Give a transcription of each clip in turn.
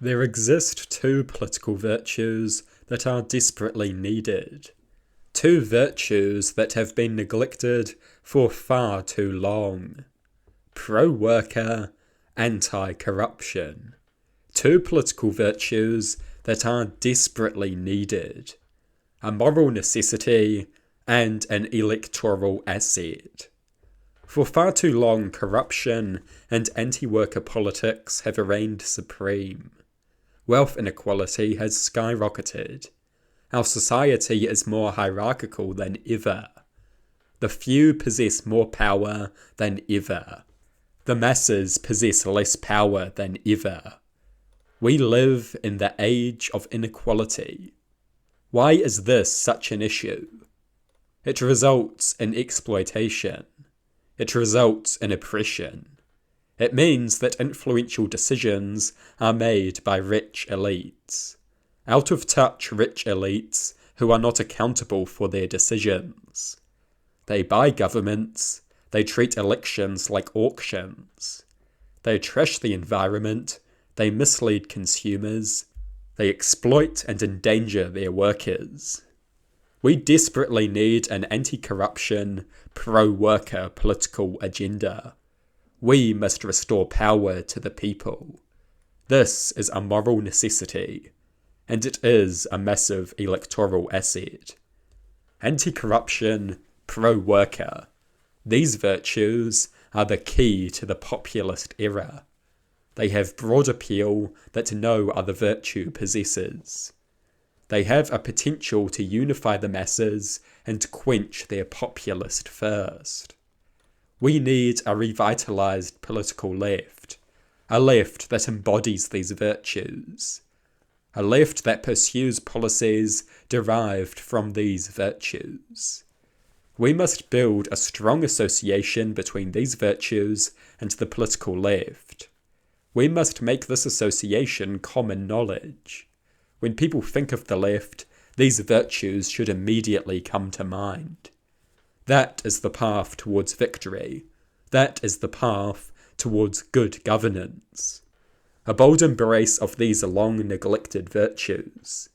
There exist two political virtues that are desperately needed. Two virtues that have been neglected for far too long. Pro-worker, anti-corruption. Two political virtues that are desperately needed. A moral necessity and an electoral asset. For far too long, corruption and anti-worker politics have reigned supreme. Wealth inequality has skyrocketed. Our society is more hierarchical than ever. The few possess more power than ever. The masses possess less power than ever. We live in the age of inequality. Why is this such an issue? It results in exploitation. It results in oppression. It means that influential decisions are made by rich elites. Out-of-touch rich elites who are not accountable for their decisions. They buy governments. They treat elections like auctions. They trash the environment. They mislead consumers. They exploit and endanger their workers. We desperately need an anti-corruption, pro-worker political agenda. We must restore power to the people. This is a moral necessity, and it is a massive electoral asset. Anti-corruption, pro-worker. These virtues are the key to the populist era. They have broad appeal that no other virtue possesses. They have a potential to unify the masses and quench their populist thirst. We need a revitalized political left, a left that embodies these virtues, a left that pursues policies derived from these virtues. We must build a strong association between these virtues and the political left. We must make this association common knowledge. When people think of the left, these virtues should immediately come to mind. That is the path towards victory. That is the path towards good governance. A bold embrace of these long-neglected virtues.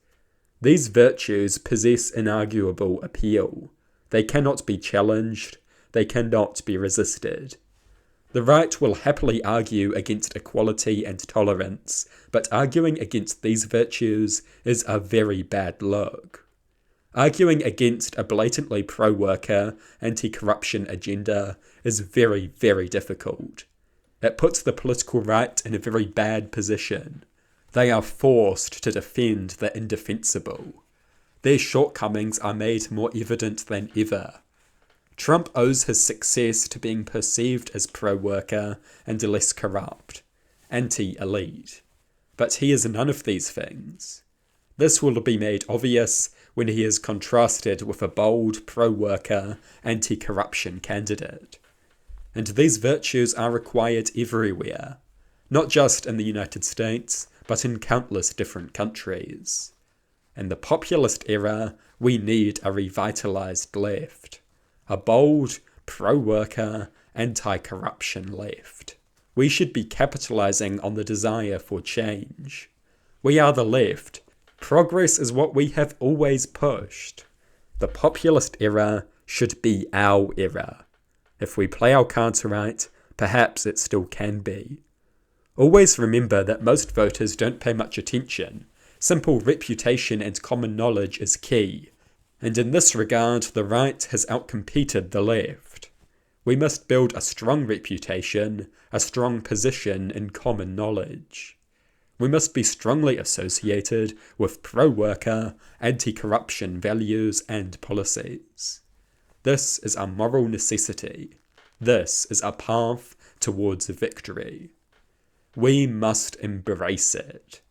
These virtues possess inarguable appeal. They cannot be challenged. They cannot be resisted. The right will happily argue against equality and tolerance, but arguing against these virtues is a very bad look. Arguing against a blatantly pro-worker, anti-corruption agenda is very, very difficult. It puts the political right in a very bad position. They are forced to defend the indefensible. Their shortcomings are made more evident than ever. Trump owes his success to being perceived as pro-worker and less corrupt, anti-elite. But he is none of these things. This will be made obvious when he is contrasted with a bold pro-worker, anti-corruption candidate. And these virtues are required everywhere, not just in the United States, but in countless different countries. In the populist era, we need a revitalized left. A bold, pro-worker, anti-corruption left. We should be capitalizing on the desire for change. We are the left. Progress is what we have always pushed. The populist era should be our era. If we play our cards right, perhaps it still can be. Always remember that most voters don't pay much attention. Simple reputation and common knowledge is key. And in this regard, the right has outcompeted the left. We must build a strong reputation, a strong position in common knowledge. We must be strongly associated with pro-worker, anti-corruption values and policies. This is a moral necessity. This is a path towards victory. We must embrace it.